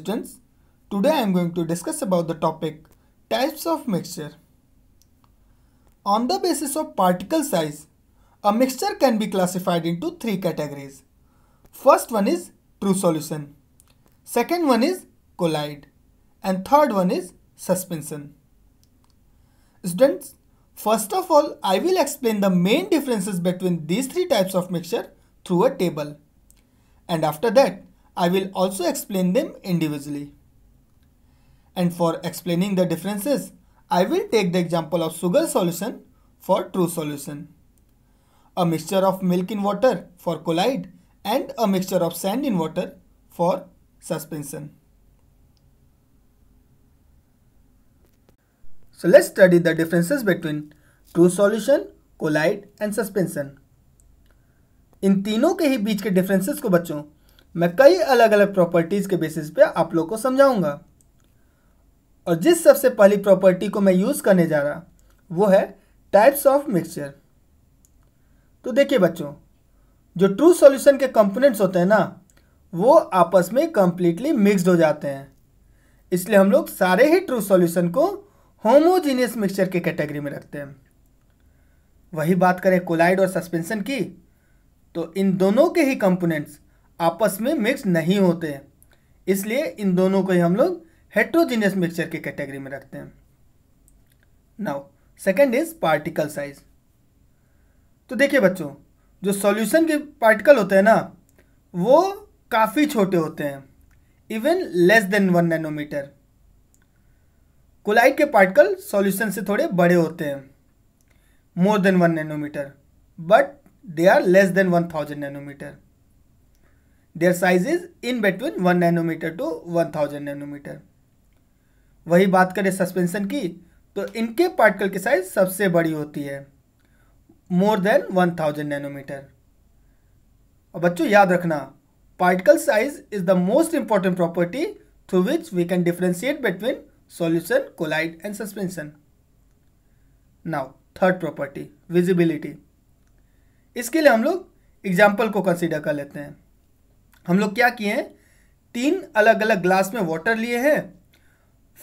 students, today I am going to discuss about the topic types of mixture. On the basis of particle size, a mixture can be classified into three categories. First one is true solution, second one is collide, and third one is suspension. Students, first of all, I will explain the main differences between these three types of mixture through a table, and after that I will also explain them individually. And for explaining the differences, I will take the example of sugar solution for true solution, a mixture of milk in water for collide, and a mixture of sand in water for suspension. So let's study the differences between true solution, collide and suspension. इन तीनों के ही बीच के differences को बच्चों मैं कई अलग अलग properties के बेसिस पे आप लोग को समझाऊंगा। और जिस सबसे पहली प्रॉपर्टी को मैं यूज करने जा रहा वो है टाइप्स ऑफ मिक्सचर। तो देखिए बच्चों, जो ट्रू सॉल्यूशन के कंपोनेंट्स होते हैं ना, वो आपस में कंप्लीटली मिक्स्ड हो जाते हैं, इसलिए हम लोग सारे ही ट्रू सॉल्यूशन को होमोजीनियस मिक्सचर के कैटेगरी में रखते हैं। वही बात करें कोलाइड और सस्पेंशन की, तो इन दोनों के ही कंपोनेंट्स आपस में मिक्स नहीं होते, इसलिए इन दोनों को ही हम लोग हेट्रोजीनियस मिक्सचर के कैटेगरी में रखते हैं। Now second is particle size. तो देखिए बच्चों, जो सॉल्यूशन के पार्टिकल होते हैं ना, वो काफ़ी छोटे होते हैं, even less than 1 nanometre. Colloid के पार्टिकल सॉल्यूशन से थोड़े बड़े होते हैं, more than 1 nanometre, but they are less than 1000 nanometer. Their size is in between 1 nanometer to 1000 nanometer. वही बात करें सस्पेंशन की, तो इनके पार्टिकल की साइज सबसे बड़ी होती है, मोर देन 1000 नैनोमीटर। और बच्चों याद रखना, particle size is the most important property through which we can differentiate between solution, colloid and suspension. Now third property, visibility. इसके लिए हम लोग एग्जाम्पल को कंसीडर कर लेते हैं। हम लोग क्या किए हैं, 3 अलग अलग ग्लास में वाटर लिए हैं।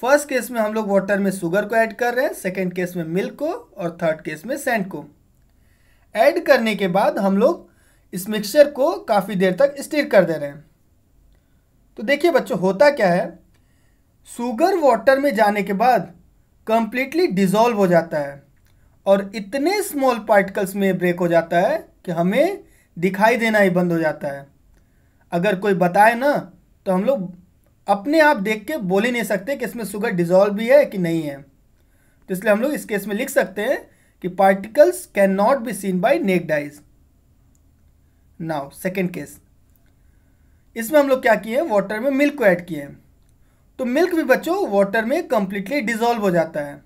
फर्स्ट केस में हम लोग वाटर में शुगर को ऐड कर रहे हैं, सेकंड केस में मिल्क को, और थर्ड केस में सैंड को। ऐड करने के बाद हम लोग इस मिक्सचर को काफ़ी देर तक स्टिर कर दे रहे हैं। तो देखिए बच्चों, होता क्या है, शुगर वाटर में जाने के बाद कंप्लीटली डिजॉल्व हो जाता है और इतने स्मॉल पार्टिकल्स में ब्रेक हो जाता है कि हमें दिखाई देना ही बंद हो जाता है। अगर कोई बताए ना, तो हम लोग अपने आप देख के बोल ही नहीं सकते कि इसमें शुगर डिजॉल्व भी है कि नहीं है। तो इसलिए हम लोग इस केस में लिख सकते हैं कि particles cannot be seen by naked eyes. Now second case, इसमें हम लोग क्या किए, वाटर में मिल्क को ऐड किए हैं। तो मिल्क भी बच्चों वाटर में कंप्लीटली डिजॉल्व हो जाता है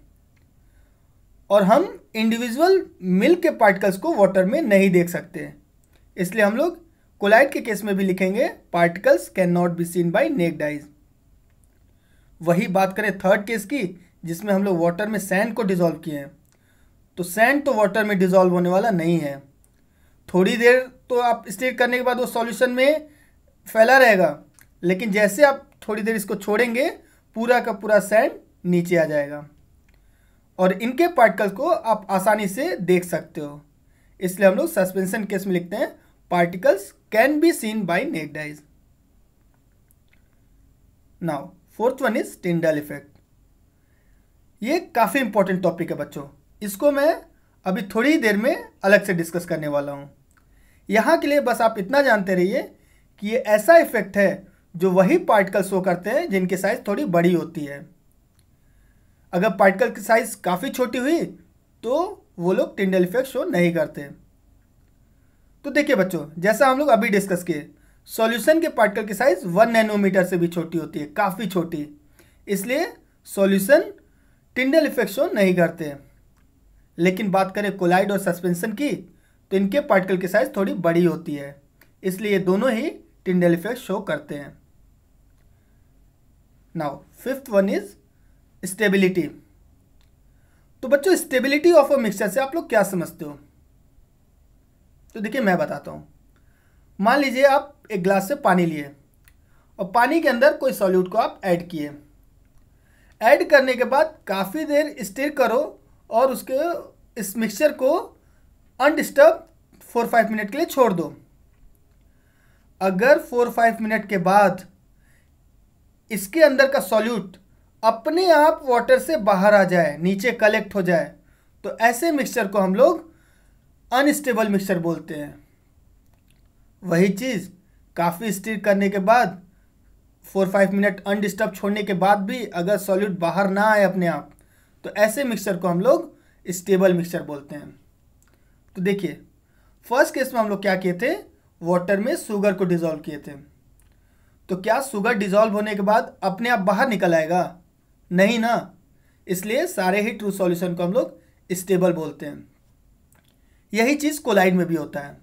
और हम इंडिविजुअल मिल्क के पार्टिकल्स को वाटर में नहीं देख सकते, इसलिए हम लोग कोलाइड के केस में भी लिखेंगे particles cannot be seen by naked eyes. वही बात करें थर्ड केस की, जिसमें हम लोग वाटर में सैंड को डिजॉल्व किए हैं, तो सैंड तो वाटर में डिजॉल्व होने वाला नहीं है। थोड़ी देर तो आप स्टिर करने के बाद वो सॉल्यूशन में फैला रहेगा, लेकिन जैसे आप थोड़ी देर इसको छोड़ेंगे, पूरा का पूरा सैंड नीचे आ जाएगा और इनके पार्टिकल्स को आप आसानी से देख सकते हो, इसलिए हम लोग सस्पेंशन केस में लिखते हैं particles can be seen by naked eyes. Now fourth one is Tyndall effect. ये काफ़ी इंपॉर्टेंट टॉपिक है बच्चों, इसको मैं अभी थोड़ी ही देर में अलग से डिस्कस करने वाला हूँ। यहाँ के लिए बस आप इतना जानते रहिए कि ये ऐसा इफेक्ट है जो वही पार्टिकल शो करते हैं जिनकी साइज थोड़ी बड़ी होती है। अगर पार्टिकल की साइज काफ़ी छोटी हुई तो वो लोग टिंडल इफेक्ट शो नहीं करते। तो देखिए बच्चों, जैसा हम लोग अभी डिस्कस किए, सॉल्यूशन के पार्टिकल की साइज 1 नैनोमीटर से भी छोटी होती है, काफ़ी छोटी, इसलिए सॉल्यूशन टिंडल इफेक्ट शो नहीं करते। लेकिन बात करें कोलाइड और सस्पेंशन की, तो इनके पार्टिकल की साइज थोड़ी बड़ी होती है, इसलिए ये दोनों ही टिंडल इफेक्ट शो करते हैं। Now fifth one is stability. तो बच्चों, स्टेबिलिटी ऑफ अ मिक्सचर से आप लोग क्या समझते हो? तो देखिए मैं बताता हूँ। मान लीजिए आप एक ग्लास से पानी लिए और पानी के अंदर कोई सॉल्यूट को आप ऐड किए। ऐड करने के बाद काफ़ी देर स्टिर करो और उसके इस मिक्सचर को अनडिस्टर्ब 4-5 मिनट के लिए छोड़ दो। अगर 4-5 मिनट के बाद इसके अंदर का सॉल्यूट अपने आप वाटर से बाहर आ जाए, नीचे कलेक्ट हो जाए, तो ऐसे मिक्सचर को हम लोग अनस्टेबल मिक्सचर बोलते हैं। वही चीज़ काफ़ी स्टिर करने के बाद 4-5 मिनट अनडिस्टर्ब छोड़ने के बाद भी अगर सॉल्यूट बाहर ना आए अपने आप, तो ऐसे मिक्सचर को हम लोग स्टेबल मिक्सचर बोलते हैं। तो देखिए, फर्स्ट केस में हम लोग क्या किए थे, वाटर में शुगर को डिज़ोल्व किए थे। तो क्या शुगर डिज़ोल्व होने के बाद अपने आप बाहर निकल आएगा? नहीं ना। इसलिए सारे ही ट्रू सॉल्यूशन को हम लोग स्टेबल बोलते हैं। यही चीज़ कोलाइड में भी होता है।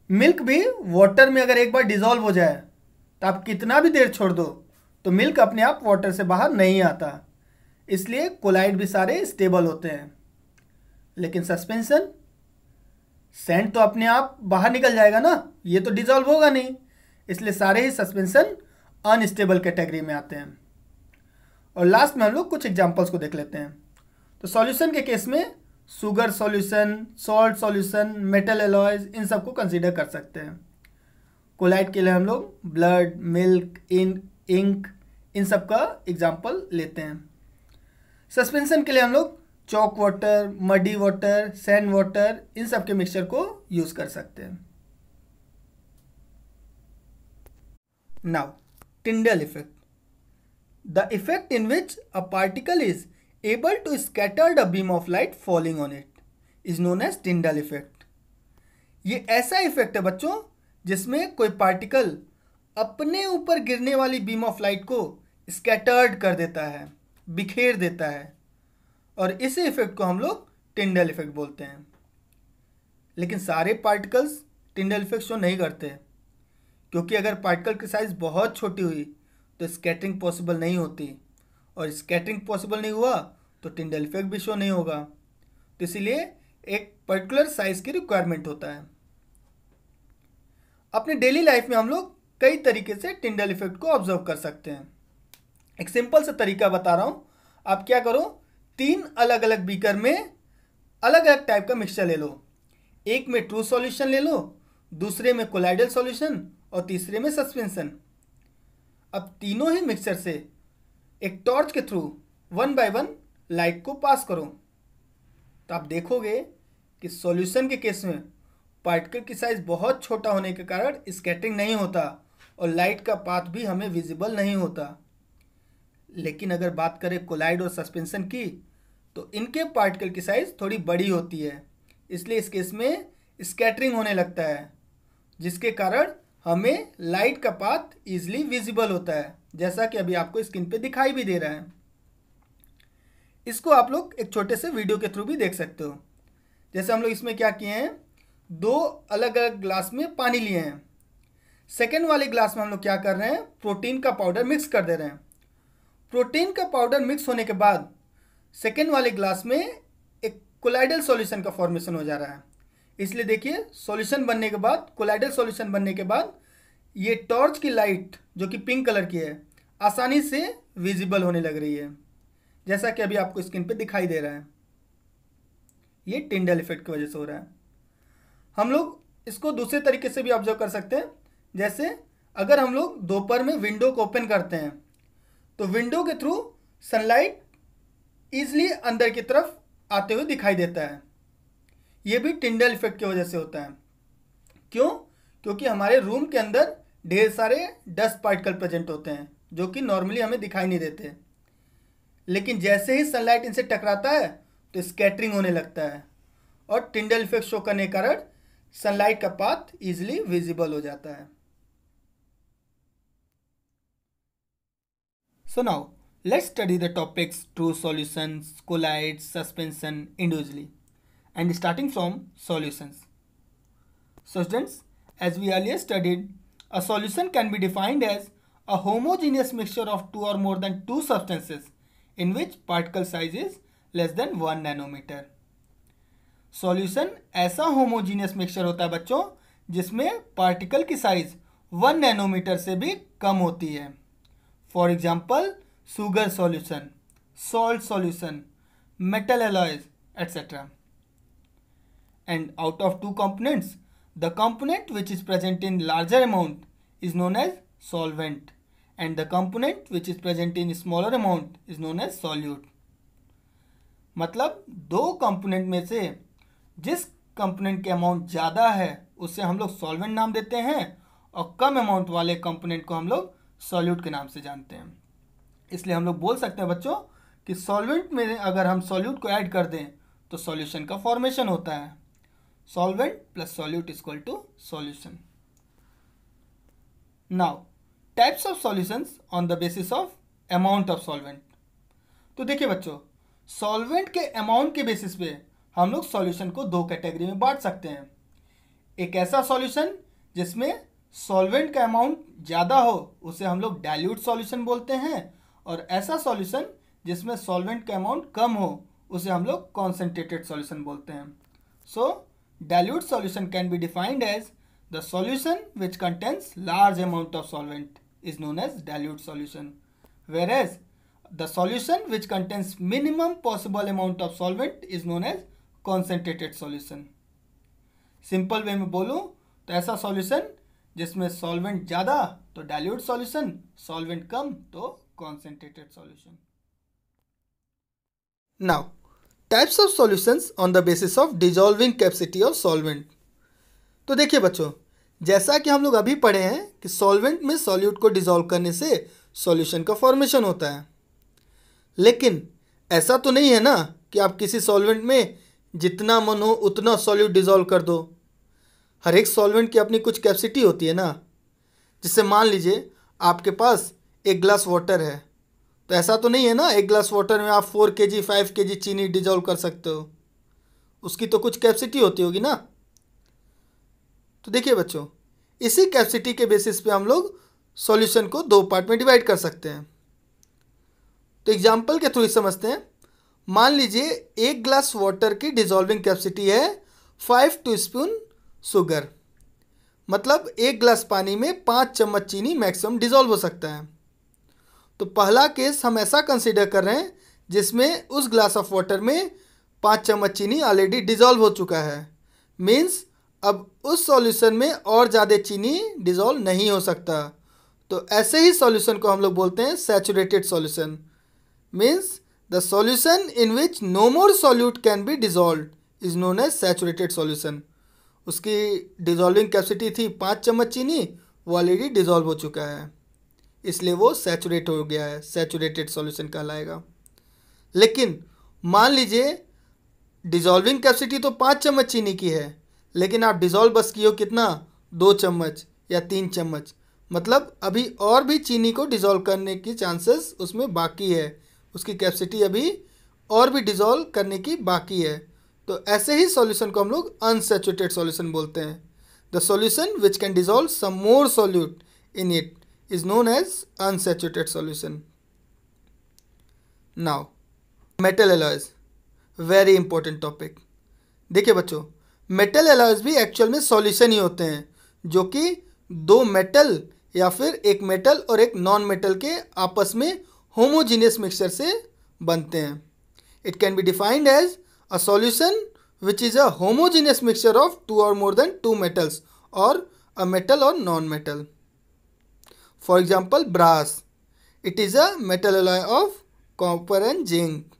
मिल्क भी वाटर में अगर एक बार डिज़ोल्व हो जाए तो आप कितना भी देर छोड़ दो तो मिल्क अपने आप वाटर से बाहर नहीं आता। इसलिए कोलाइड भी सारे स्टेबल होते हैं। लेकिन सस्पेंशन, सैंड तो अपने आप बाहर निकल जाएगा ना, ये तो डिज़ोल्व होगा नहीं। इसलिए सारे ही सस्पेंशन अनस्टेबल कैटेगरी में आते हैं। और लास्ट में हम लोग कुछ एग्जांपल्स को देख लेते हैं। तो सॉल्यूशन के केस में sugar solution, salt solution, metal alloys, इन सब को कंसीडर कर सकते हैं। कोलाइड के लिए हम लोग ब्लड, मिल्क, इंक, इन सब का एग्जांपल लेते हैं। सस्पेंशन के लिए हम लोग chalk water, muddy water, sand water, इन सब के मिक्सचर को यूज़ कर सकते हैं। Now Tyndall effect, the effect in which a particle is able to scatter a beam of light falling on it is known as Tyndall effect। ये ऐसा effect है बच्चों जिसमें कोई पार्टिकल अपने ऊपर गिरने वाली बीम ऑफ लाइट को स्कैटर्ड कर देता है, बिखेर देता है, और इस इफेक्ट को हम लोग टिंडल इफेक्ट बोलते हैं। लेकिन सारे पार्टिकल्स टिंडल इफेक्ट शो नहीं करते, क्योंकि अगर पार्टिकल की साइज बहुत छोटी हुई तो स्कैटरिंग पॉसिबल नहीं होती, और स्कैटरिंग पॉसिबल नहीं हुआ तो टिंडल इफेक्ट भी शो नहीं होगा। तो इसीलिए एक पर्टिकुलर साइज की रिक्वायरमेंट होता है। अपने डेली लाइफ में हम लोग कई तरीके से टिंडल इफेक्ट को ऑब्जर्व कर सकते हैं। एक सिंपल सा तरीका बता रहा हूँ। आप क्या करो, 3 अलग अलग बीकर में अलग अलग टाइप का मिक्सचर ले लो। एक में ट्रू सॉल्यूशन ले लो, दूसरे में कोलाइडल सॉल्यूशन, और तीसरे में सस्पेंशन। अब तीनों ही मिक्सचर से एक टॉर्च के थ्रू 1 बाय 1 लाइट को पास करो, तो आप देखोगे कि सॉल्यूशन के केस में पार्टिकल की साइज बहुत छोटा होने के कारण स्कैटरिंग नहीं होता और लाइट का पाथ भी हमें विजिबल नहीं होता। लेकिन अगर बात करें कोलाइड और सस्पेंशन की, तो इनके पार्टिकल की साइज थोड़ी बड़ी होती है, इसलिए इस केस में स्कैटरिंग होने लगता है, जिसके कारण हमें लाइट का पाथ ईजिली विजिबल होता है, जैसा कि अभी आपको स्क्रीन पे दिखाई भी दे रहा है। इसको आप लोग एक छोटे से वीडियो के थ्रू भी देख सकते हो। जैसे हम लोग इसमें क्या किए हैं, 2 अलग अलग ग्लास में पानी लिए हैं। सेकेंड वाले ग्लास में हम लोग क्या कर रहे हैं, प्रोटीन का पाउडर मिक्स कर दे रहे हैं। प्रोटीन का पाउडर मिक्स होने के बाद सेकेंड वाले ग्लास में एक कोलाइडल सॉल्यूशन का फॉर्मेशन हो जा रहा है। इसलिए देखिए, सॉल्यूशन बनने के बाद, कोलाइडल सॉल्यूशन बनने के बाद ये टॉर्च की लाइट जो कि पिंक कलर की है, आसानी से विजिबल होने लग रही है, जैसा कि अभी आपको स्क्रीन पे दिखाई दे रहा है। ये टिंडल इफेक्ट की वजह से हो रहा है। हम लोग इसको दूसरे तरीके से भी ऑब्जर्व कर सकते हैं। जैसे अगर हम लोग दोपहर में विंडो को ओपन करते हैं, तो विंडो के थ्रू सनलाइट ईजिली अंदर की तरफ आते हुए दिखाई देता है। ये भी टिंडल इफेक्ट की वजह से होता है। क्यों? क्योंकि हमारे रूम के अंदर ढेर सारे डस्ट पार्टिकल प्रेजेंट होते हैं, जो कि नॉर्मली हमें दिखाई नहीं देते। लेकिन जैसे ही सनलाइट इनसे टकराता है तो स्कैटरिंग होने लगता है, और टिंडल इफेक्ट शो करने के कारण सनलाइट का पाथ इजीली विजिबल हो जाता है। So now let's study the topics true solutions, colloids, suspension individually, and starting from solutions. So students, as we earlier studied, a solution can be defined as a homogeneous mixture of 2 or more than 2 substances in which particle size is less than 1 nanometer. Solution ऐसा homogeneous mixture होता है बच्चों जिसमें particle की size 1 nanometre से भी कम होती है। For example sugar solution, salt solution, metal alloys etcetera. And out of two components, the component which is present in larger amount is known as solvent and the component which is present in smaller amount is known as solute। मतलब दो component में से जिस component के amount ज़्यादा है उसे हम लोग सॉल्वेंट नाम देते हैं और कम अमाउंट वाले कंपोनेंट को हम लोग सॉल्यूट के नाम से जानते हैं। इसलिए हम लोग बोल सकते हैं बच्चों कि सॉल्वेंट में अगर हम सॉल्यूट को ऐड कर दें तो सॉल्यूशन का फॉर्मेशन होता है। Solvent plus solute is equal to solution. Now, types of solutions on the basis of amount of solvent। तो देखिए बच्चों, सॉल्वेंट के अमाउंट के बेसिस पे हम लोग सॉल्यूशन को दो कैटेगरी में बांट सकते हैं। एक ऐसा सॉल्यूशन जिसमें सॉल्वेंट का अमाउंट ज़्यादा हो उसे हम लोग डाइल्यूट सॉल्यूशन बोलते हैं, और ऐसा सॉल्यूशन जिसमें सॉल्वेंट का अमाउंट कम हो उसे हम लोग कॉन्सेंट्रेटेड सॉल्यूशन बोलते हैं। सो dilute solution can be defined as the solution which contains large amount of solvent is known as dilute solution, whereas the solution which contains minimum possible amount of solvent is known as concentrated solution। Simple way में बोलूँ तो ऐसा solution जिसमें solvent ज़्यादा तो dilute solution, solvent कम तो concentrated solution. Now types of solutions on the basis of dissolving capacity of solvent. तो देखिए बच्चों, जैसा कि हम लोग अभी पढ़े हैं कि सॉल्वेंट में सॉल्यूट को डिजॉल्व करने से सॉल्यूशन का फॉर्मेशन होता है, लेकिन ऐसा तो नहीं है ना कि आप किसी सॉल्वेंट में जितना मन हो उतना सॉल्यूट डिजॉल्व कर दो। हर एक सॉल्वेंट की अपनी कुछ कैपेसिटी होती है ना। जिससे मान लीजिए आपके पास एक ग्लास वाटर है, तो ऐसा तो नहीं है ना एक ग्लास वाटर में आप 4 kg 5 kg चीनी डिजॉल्व कर सकते हो। उसकी तो कुछ कैपेसिटी होती होगी ना। तो देखिए बच्चों, इसी कैपेसिटी के बेसिस पे हम लोग सॉल्यूशन को दो पार्ट में डिवाइड कर सकते हैं। तो एग्जांपल के थ्रू ही समझते हैं। मान लीजिए एक ग्लास वाटर की डिजॉल्विंग कैपेसिटी है 5 टीस्पून शुगर, मतलब एक ग्लास पानी में 5 चम्मच चीनी मैक्सिमम डिजॉल्व हो सकता है। तो पहला केस हम ऐसा कंसीडर कर रहे हैं जिसमें उस ग्लास ऑफ वाटर में 5 चम्मच चीनी ऑलरेडी डिजॉल्व हो चुका है। मीन्स अब उस सॉल्यूशन में और ज़्यादा चीनी डिजॉल्व नहीं हो सकता। तो ऐसे ही सॉल्यूशन को हम लोग बोलते हैं saturated solution. Means the solution in which no more solute can be dissolve is known as saturated solution. उसकी डिजॉल्विंग कैपेसिटी थी 5 चम्मच चीनी, वो ऑलरेडी डिजॉल्व हो चुका है, इसलिए वो सैचुरेट हो गया है, सैचुरेटेड सॉल्यूशन कहलाएगा। लेकिन मान लीजिए डिजॉल्विंग कैपेसिटी तो 5 चम्मच चीनी की है, लेकिन आप डिजॉल्व बस किए हो कितना, 2 चम्मच या 3 चम्मच, मतलब अभी और भी चीनी को डिजॉल्व करने की चांसेस उसमें बाकी है। उसकी कैपेसिटी अभी और भी डिजॉल्व करने की बाकी है। तो ऐसे ही सॉल्यूशन को हम लोग अनसैचुरेटेड सॉल्यूशन बोलते हैं। The solution which can dissolve some more solute in it is known as unsaturated solution। Now metal alloys, very important topic। देखिए बच्चों, मेटल एलॉयज भी एक्चुअल में सॉल्यूशन ही होते हैं जो कि दो मेटल या फिर एक मेटल और एक नॉन मेटल के आपस में होमोजीनियस मिक्सचर से बनते हैं। It can be defined as a solution which is a homogeneous mixture of 2 or more than 2 metals और अ मेटल और non metal. For example, brass. It is a metal alloy of copper and zinc.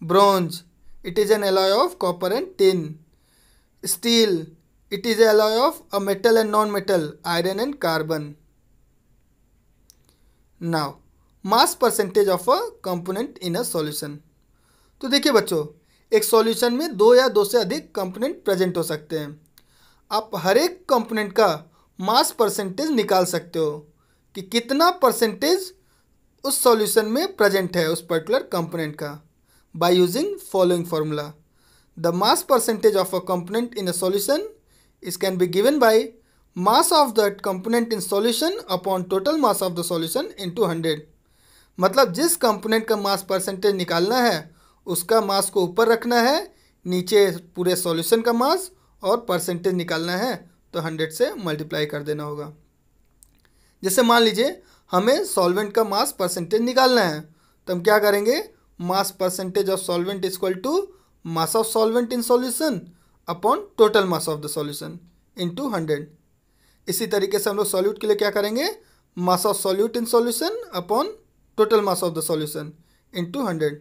Bronze. It is an alloy of copper and tin. Steel. It is an alloy of a metal and non-metal, iron and carbon. Now, mass percentage of a component in a solution. तो देखिए बच्चों, एक solution में दो या दो से अधिक कंपोनेंट प्रेजेंट हो सकते हैं। आप हर एक कंपोनेंट का मास परसेंटेज निकाल सकते हो कि कितना परसेंटेज उस सॉल्यूशन में प्रेजेंट है उस पर्टिकुलर कंपोनेंट का, by using following formula. The mass percentage of a component in a solution is can be given by mass of that component in solution upon total mass of the solution into 100। मतलब जिस component का mass percentage निकालना है उसका मास को ऊपर रखना है, नीचे पूरे सॉल्यूशन का मास, और परसेंटेज निकालना है तो 100 से मल्टीप्लाई कर देना होगा। जैसे मान लीजिए हमें सॉल्वेंट का मास परसेंटेज निकालना है, तो हम क्या करेंगे, mass percentage of solvent is equal to mass of solvent in solution upon total mass of the solution into 100। इसी तरीके से हम लोग सॉल्यूट के लिए क्या करेंगे, मास of solute in solution upon total mass of the solution into 100।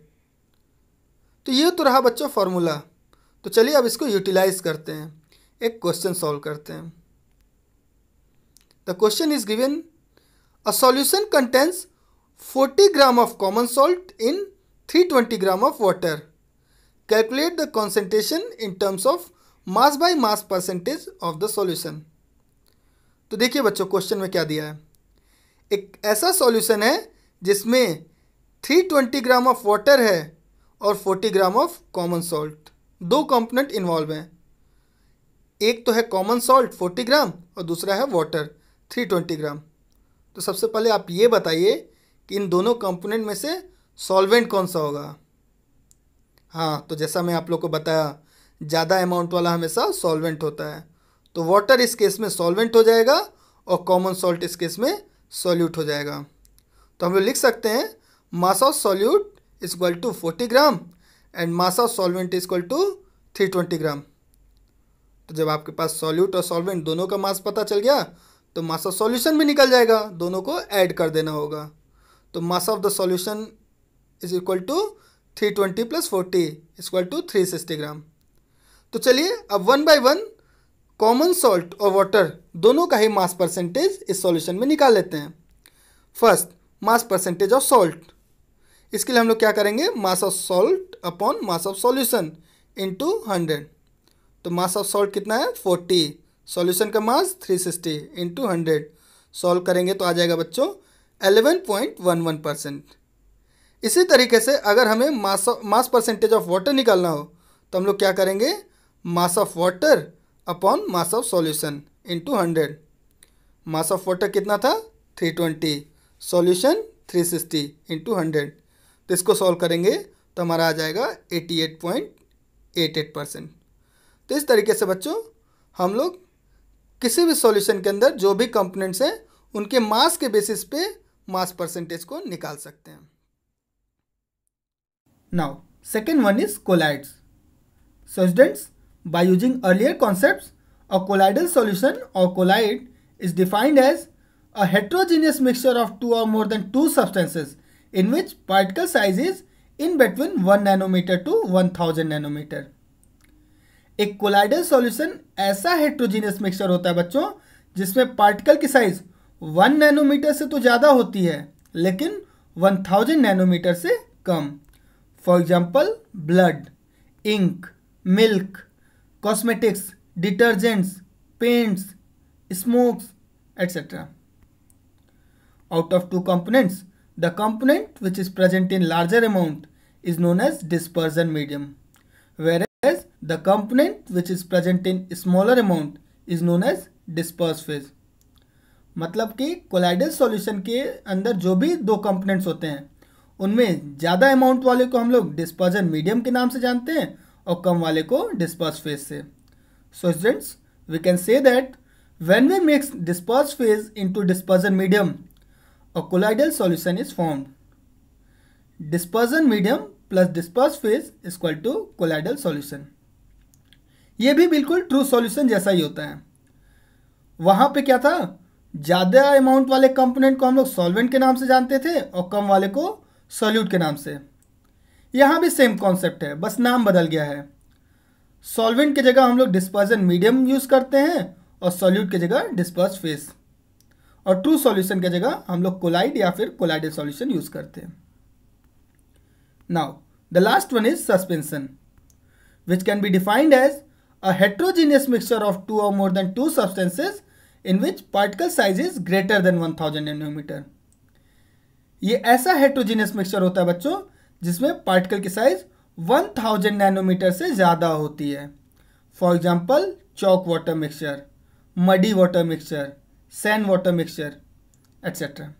तो ये तो रहा बच्चों फॉर्मूला। तो चलिए अब इसको यूटिलाइज करते हैं, एक क्वेश्चन सॉल्व करते हैं। The question is given, a solution contains 40 gram of common salt in 320 gram of water. Calculate the concentration in terms of mass by mass percentage of the solution. तो देखिए बच्चों question में क्या दिया है, एक ऐसा सॉल्यूशन है जिसमें 320 ग्राम ऑफ वाटर है और 40 ग्राम ऑफ कॉमन सॉल्ट, दो कंपोनेंट इन्वॉल्व हैं। एक तो है कॉमन सॉल्ट 40 ग्राम और दूसरा है वाटर 320 ग्राम। तो सबसे पहले आप ये बताइए कि इन दोनों कंपोनेंट में से सॉल्वेंट कौन सा होगा। हाँ, तो जैसा मैं आप लोग को बताया, ज़्यादा अमाउंट वाला हमेशा सॉल्वेंट होता है। तो वाटर इस केस में सॉल्वेंट हो जाएगा और कॉमन सॉल्ट इस केस में सॉल्यूट हो जाएगा। तो हम लोग लिख सकते हैं mass of solute is equal to 40 gram and mass of solvent is equal to 320 gram. तो जब आपके पास सॉल्यूट और सॉल्वेंट दोनों का मास पता चल गया तो मास ऑफ सॉल्यूशन भी निकल जाएगा, दोनों को ऐड कर देना होगा। तो mass of the solution is equal to 320 plus 40 is equal to 360 gram. तो चलिए अब one by one common salt और वाटर दोनों का ही मास परसेंटेज इस सॉल्यूशन में निकाल लेते हैं। First mass percentage of salt, इसके लिए हम लोग क्या करेंगे, mass of salt upon mass of solution into 100। तो मास ऑफ सॉल्ट कितना है 40, सॉल्यूशन का मास 360 इंटू 100। सॉल्व करेंगे तो आ जाएगा बच्चों 11.11%। इसी तरीके से अगर हमें मास परसेंटेज ऑफ वाटर निकालना हो तो हम लोग क्या करेंगे, mass of water upon mass of solution into 100। Mass of water कितना था 320, सॉल्यूशन 360 इंटू 100। तो इसको सॉल्व करेंगे तो हमारा आ जाएगा 88.88%। तो इस तरीके से बच्चों हम लोग किसी भी सॉल्यूशन के अंदर जो भी कंपोनेंट्स हैं उनके मास के बेसिस पे मास परसेंटेज को निकाल सकते हैं। Now second one is colloids. So students, by using earlier concepts, a colloidal solution or colloid is defined as a heterogeneous mixture of two or more than two substances in which particle size is in between 1 nanometer to 1000 nanometer. एक colloidal solution ऐसा heterogeneous mixture होता है बच्चों जिसमें particle की size 1 nanometre से तो ज़्यादा होती है लेकिन 1000 नैनोमीटर से कम। For example blood, ink, milk, cosmetics, detergents, paints, smokes, etc. Out of two components, the component which is present in larger amount is known as dispersion medium, whereas the component which is present in smaller amount is known as disperse phase. मतलब कि colloidal solution के अंदर जो भी दो components होते हैं उनमें ज़्यादा अमाउंट वाले को हम लोग डिस्पर्जन मीडियम के नाम से जानते हैं और कम वाले को डिस्पर्स फेज से। So students, we can say that when we mix disperse phase into dispersion medium a colloidal solution is formed. Dispersion medium plus disperse phase is equal to colloidal solution. ये भी बिल्कुल true solution जैसा ही होता है। वहाँ पे क्या था, ज़्यादा अमाउंट वाले कंपोनेंट को हम लोग सॉल्वेंट के नाम से जानते थे और कम वाले को सॉल्यूट के नाम से। यहाँ भी सेम कॉन्सेप्ट है, बस नाम बदल गया है। सॉल्वेंट की जगह हम लोग डिस्पर्जन मीडियम यूज़ करते हैं और सॉल्यूट की जगह डिस्पर्स फेज, और ट्रू सॉल्यूशन की जगह हम लोग कोलाइड या फिर कोलाइडल सॉल्यूशन यूज़ करते हैं। Now the last one is suspension, which can be defined as a heterogeneous mixture of two और more than two substances in which particle size is greater than 1000 nanometre. ये ऐसा heterogeneous mixture होता है बच्चों जिसमें particle की size 1000 nanometre से ज़्यादा होती है। For example chalk water mixture, muddy water mixture, sand water mixture etcetera.